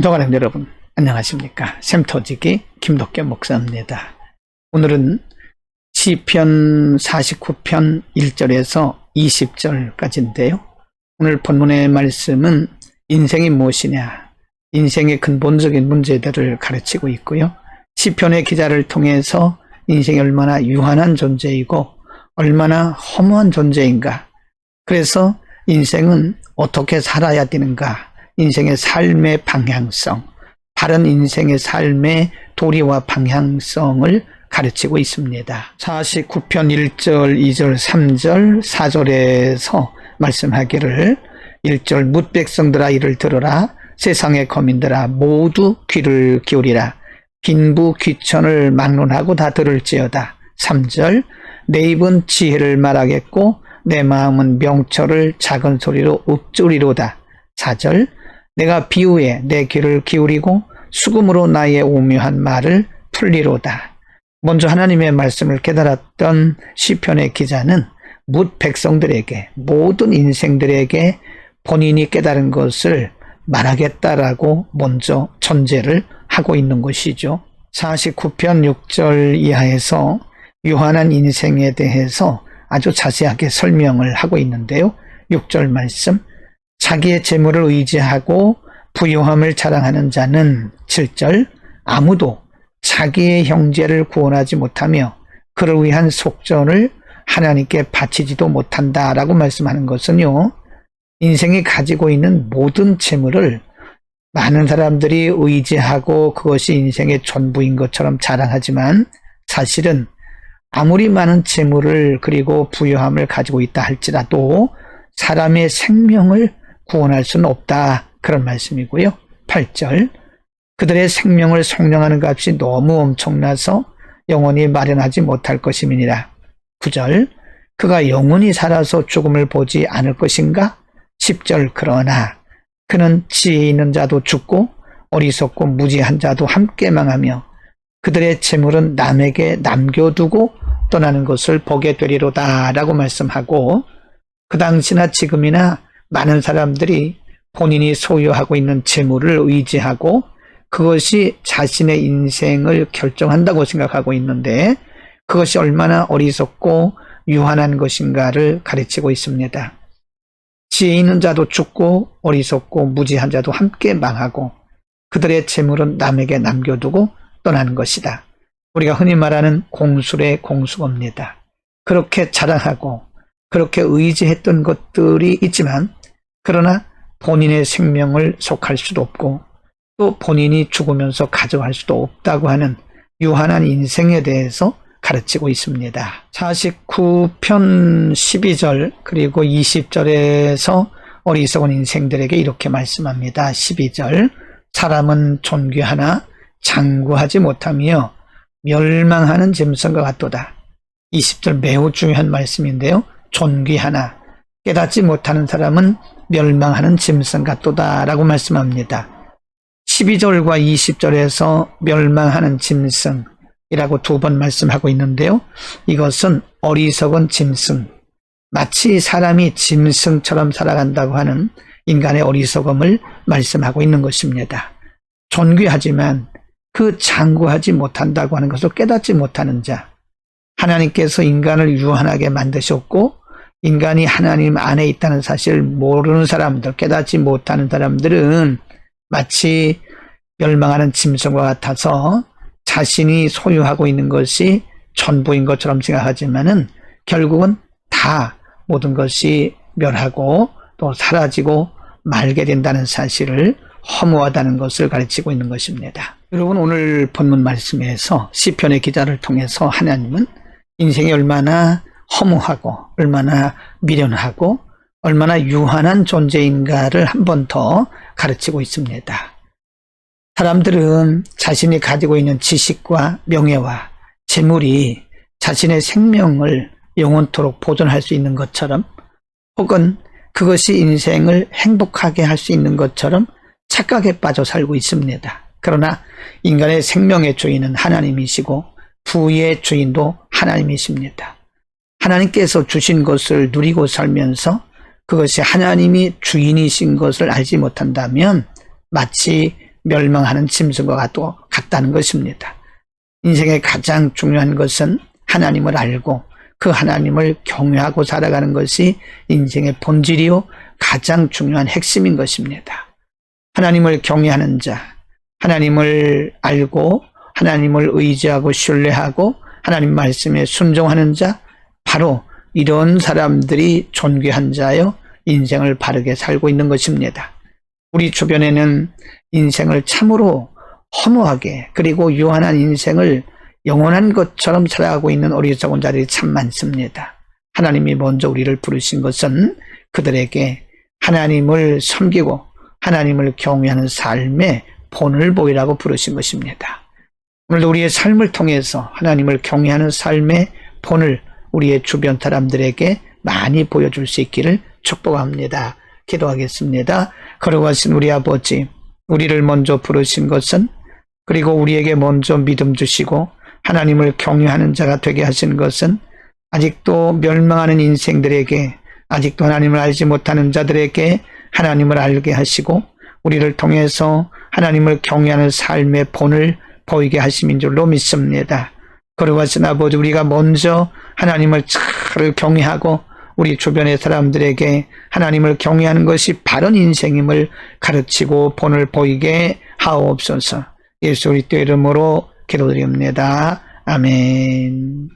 동아랑 여러분 안녕하십니까. 샘터지기 김덕겸 목사입니다. 오늘은 시편 49편 1절에서 20절까지인데요. 오늘 본문의 말씀은 인생이 무엇이냐, 인생의 근본적인 문제들을 가르치고 있고요. 시편의 기자를 통해서 인생이 얼마나 유한한 존재이고 얼마나 허무한 존재인가, 그래서 인생은 어떻게 살아야 되는가, 인생의 삶의 방향성, 바른 인생의 삶의 도리와 방향성을 가르치고 있습니다. 49편 1절, 2절, 3절, 4절에서 말씀하기를 1절 뭇 백성들아 이를 들으라, 세상의 거민들아 모두 귀를 기울이라, 빈부 귀천을 막론하고 다 들을지어다. 3절 내 입은 지혜를 말하겠고 내 마음은 명철을 작은 소리로 읊조리로다. 4절 내가 비유에 내 귀를 기울이고 수금으로 나의 오묘한 말을 풀리로다. 먼저 하나님의 말씀을 깨달았던 시편의 기자는 뭇 백성들에게, 모든 인생들에게 본인이 깨달은 것을 말하겠다라고 먼저 전제를 하고 있는 것이죠. 49편 6절 이하에서 유한한 인생에 대해서 아주 자세하게 설명을 하고 있는데요. 6절 말씀, 자기의 재물을 의지하고 부유함을 자랑하는 자는 7절 아무도 자기의 형제를 구원하지 못하며 그를 위한 속전을 하나님께 바치지도 못한다라고 말씀하는 것은요, 인생이 가지고 있는 모든 재물을 많은 사람들이 의지하고 그것이 인생의 전부인 것처럼 자랑하지만 사실은 아무리 많은 재물을 그리고 부유함을 가지고 있다 할지라도 사람의 생명을 구원할 수는 없다, 그런 말씀이고요. 8절 그들의 생명을 속량하는 값이 너무 엄청나서 영원히 마련하지 못할 것임이니라. 9절 그가 영원히 살아서 죽음을 보지 않을 것인가. 10절 그러나 그는 지혜 있는 자도 죽고 어리석고 무지한 자도 함께 망하며 그들의 재물은 남에게 남겨두고 떠나는 것을 보게 되리로다 라고 말씀하고, 그 당시나 지금이나 많은 사람들이 본인이 소유하고 있는 재물을 의지하고 그것이 자신의 인생을 결정한다고 생각하고 있는데 그것이 얼마나 어리석고 유한한 것인가를 가르치고 있습니다. 지혜 있는 자도 죽고 어리석고 무지한 자도 함께 망하고 그들의 재물은 남에게 남겨두고 떠나는 것이다. 우리가 흔히 말하는 공술의 공수입니다. 그렇게 자랑하고 그렇게 의지했던 것들이 있지만 그러나 본인의 생명을 속할 수도 없고 또 본인이 죽으면서 가져갈 수도 없다고 하는 유한한 인생에 대해서 가르치고 있습니다. 49편 12절 그리고 20절에서 어리석은 인생들에게 이렇게 말씀합니다. 12절 사람은 존귀하나 장구하지 못하며 멸망하는 짐승과 같도다. 20절 매우 중요한 말씀인데요. 존귀하나, 깨닫지 못하는 사람은 멸망하는 짐승 같도다 라고 말씀합니다. 12절과 20절에서 멸망하는 짐승이라고 두 번 말씀하고 있는데요. 이것은 어리석은 짐승, 마치 사람이 짐승처럼 살아간다고 하는 인간의 어리석음을 말씀하고 있는 것입니다. 존귀하지만 그 장구하지 못한다고 하는 것을 깨닫지 못하는 자, 하나님께서 인간을 유한하게 만드셨고 인간이 하나님 안에 있다는 사실을 모르는 사람들, 깨닫지 못하는 사람들은 마치 멸망하는 짐승과 같아서 자신이 소유하고 있는 것이 전부인 것처럼 생각하지만은 결국은 다 모든 것이 멸하고 또 사라지고 말게 된다는 사실을, 허무하다는 것을 가르치고 있는 것입니다. 여러분, 오늘 본문 말씀에서 시편의 기자를 통해서 하나님은 인생이 얼마나 허무하고 얼마나 미련하고 얼마나 유한한 존재인가를 한 번 더 가르치고 있습니다. 사람들은 자신이 가지고 있는 지식과 명예와 재물이 자신의 생명을 영원토록 보존할 수 있는 것처럼, 혹은 그것이 인생을 행복하게 할 수 있는 것처럼 착각에 빠져 살고 있습니다. 그러나 인간의 생명의 주인은 하나님이시고 부의 주인도 하나님이십니다. 하나님께서 주신 것을 누리고 살면서 그것이 하나님이 주인이신 것을 알지 못한다면 마치 멸망하는 짐승과 같다는 것입니다. 인생의 가장 중요한 것은 하나님을 알고 그 하나님을 경외하고 살아가는 것이 인생의 본질이요 가장 중요한 핵심인 것입니다. 하나님을 경외하는 자, 하나님을 알고 하나님을 의지하고 신뢰하고 하나님 말씀에 순종하는 자, 바로 이런 사람들이 존귀한 자요 인생을 바르게 살고 있는 것입니다. 우리 주변에는 인생을 참으로 허무하게 그리고 유한한 인생을 영원한 것처럼 살아가고 있는 어리석은 자들이 참 많습니다. 하나님이 먼저 우리를 부르신 것은 그들에게 하나님을 섬기고 하나님을 경외하는 삶의 본을 보이라고 부르신 것입니다. 오늘도 우리의 삶을 통해서 하나님을 경외하는 삶의 본을 우리의 주변 사람들에게 많이 보여줄 수 있기를 축복합니다. 기도하겠습니다. 거룩하신 우리 아버지, 우리를 먼저 부르신 것은 그리고 우리에게 먼저 믿음 주시고 하나님을 경외하는 자가 되게 하신 것은 아직도 멸망하는 인생들에게 아직도 하나님을 알지 못하는 자들에게 하나님을 알게 하시고 우리를 통해서 하나님을 경외하는 삶의 본을 보이게 하심인 줄로 믿습니다. 거룩하신 아버지, 우리가 먼저 하나님을 잘 경외하고 우리 주변의 사람들에게 하나님을 경외하는 것이 바른 인생임을 가르치고 본을 보이게 하옵소서. 예수 그리스도의 이름으로 기도드립니다. 아멘.